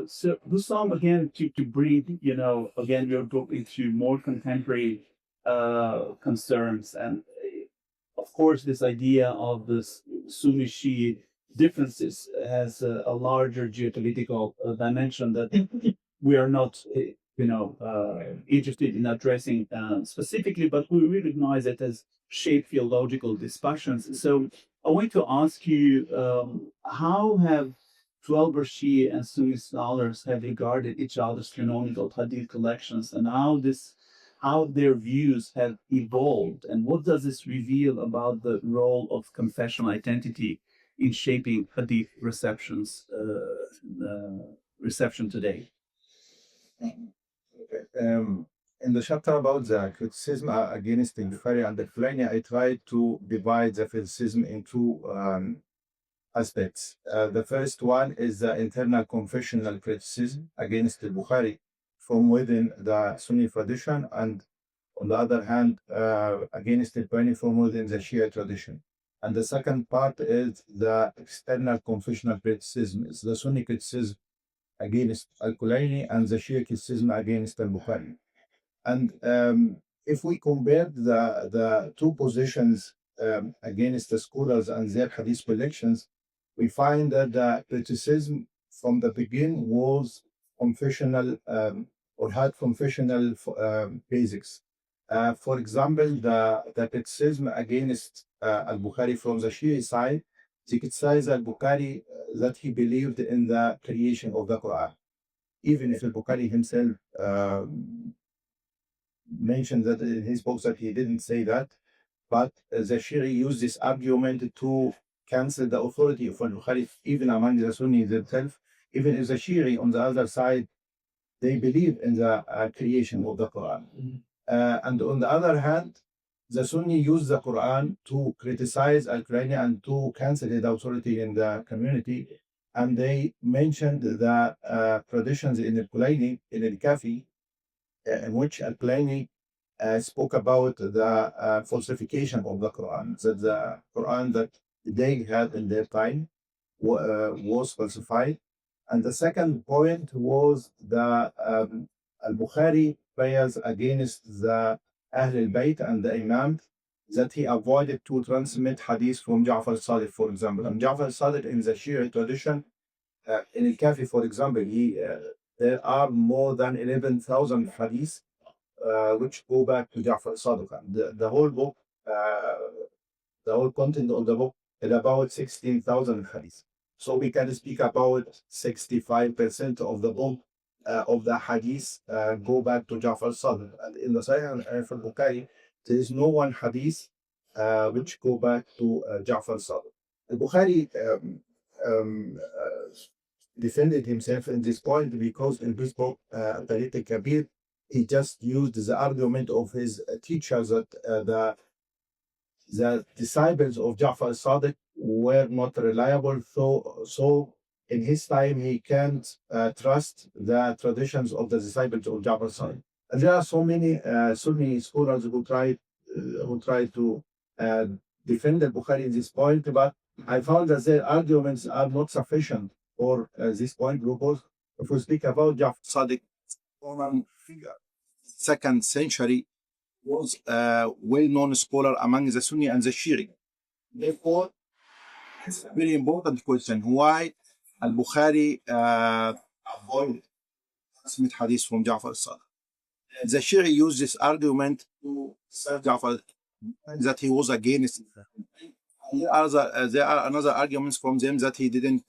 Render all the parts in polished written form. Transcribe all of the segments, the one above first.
So Hussam, again, to bring, again, your book into more contemporary concerns. And of course, this idea of this Sunni Shia differences has a larger geopolitical dimension that we are not, interested in addressing specifically, but we recognize it as shape theological discussions. So I want to ask you, how have 12 Shia and Sunni scholars have regarded each other's canonical Hadith collections, and how their views have evolved, and what does this reveal about the role of confessional identity in shaping Hadith reception today? Okay. In the chapter about the criticism against the Bukhari and the Fulani, I tried to divide the criticism into aspects. The first one is the internal confessional criticism against the Bukhari from within the Sunni tradition, and on the other hand, against the Fulani from within the Shia tradition. And the second part is the external confessional criticism. It's the Sunni criticism against Al-Kulaini and the Shia criticism against Al-Bukhari. And if we compare the two positions against the scholars and their hadith collections, we find that the criticism from the beginning was confessional or had confessional basics. For example, the criticism against Al-Bukhari from the Shia side, they criticize Al-Bukhari that he believed in the creation of the Quran. Even if Al-Bukhari himself mentioned that in his books that he didn't say that, but the Shia used this argument to cancel the authority of Al-Bukhari, even among the Sunnis themselves. Even if the Shia on the other side, they believe in the creation of the Quran. And on the other hand, the Sunni use the Quran to criticize Al-Qurani and to cancel the authority in the community. And they mentioned the traditions in Al-Qulaini, in Al-Kafi, in which Al-Qulaini spoke about the falsification of the Quran, that the Quran that they had in their time was falsified. And the second point was the Al-Bukhari prayers against the Ahl al-Bayt and the Imam, that he avoided to transmit hadith from Ja'far al-Sadiq, for example. And Ja'far al-Sadiq in the Shia tradition, in Al-Kafi, for example, there are more than 11,000 hadith which go back to Ja'far al-Sadiq. The whole book, the whole content of the book is about 16,000 hadith. So we can speak about 65% of the book of the hadith go back to Ja'far al-Sadiq. And in the Sahih al-Bukhari, there is no one hadith which go back to Ja'far al-Sadiq. Al-Bukhari defended himself in this point because in his book, Tarikh al-Kabir, he just used the argument of his teachers that the disciples of Ja'far al-Sadiq were not reliable. So in his time, he can't trust the traditions of the disciples of Ja'far al-Sadiq. And there are so many Sunni scholars who try to defend al-Bukhari in this point, but I found that their arguments are not sufficient for this point, because if we speak about Ja'far al-Sadiq, Roman figure, 2nd century, was a well-known scholar among the Sunni and the Shia. Therefore, it's a very important question. Why Al-Bukhari avoided transmit hadith from Ja'far al-Sadiq? The Shia used this argument to serve Ja'far that he was against. There are another arguments from them that he didn't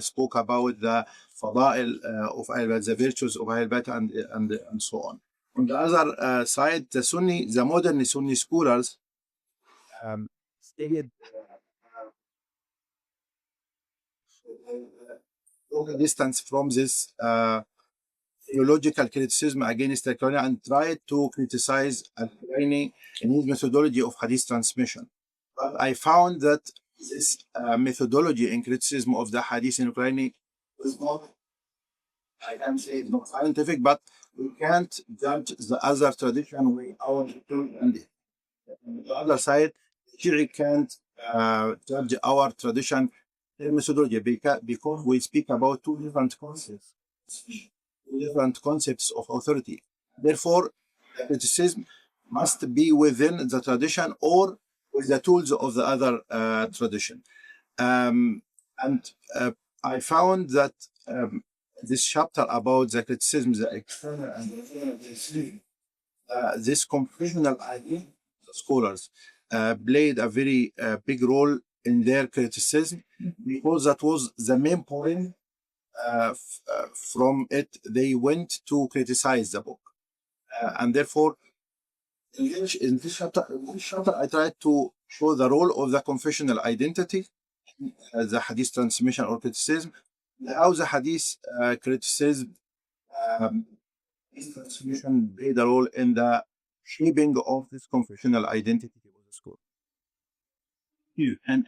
spoke about the fada'il of Ahl-Bayt, the virtues of Ahl-Bayt, and so on. On the other side, the modern Sunni scholars stayed long distance from this theological criticism against Al-Qurani and tried to criticize Al-Qurani in his methodology of hadith transmission. But I found that this methodology and criticism of the hadith in Al-Qurani is not, I can say it's not scientific, but we can't judge the other tradition without and on the other side, Shia can't judge our tradition their methodology, because we speak about two different concepts of authority. Therefore, criticism must be within the tradition or with the tools of the other tradition. And I found that this chapter about the criticism, the external and the internal criticism, this confessional idea, the scholars played a very big role in their criticism, because that was the main point. From it, they went to criticize the book, and therefore, in this chapter, I tried to show the role of the confessional identity, the hadith transmission or criticism, how the hadith criticism transmission played a role in the shaping of this confessional identity of the school. You and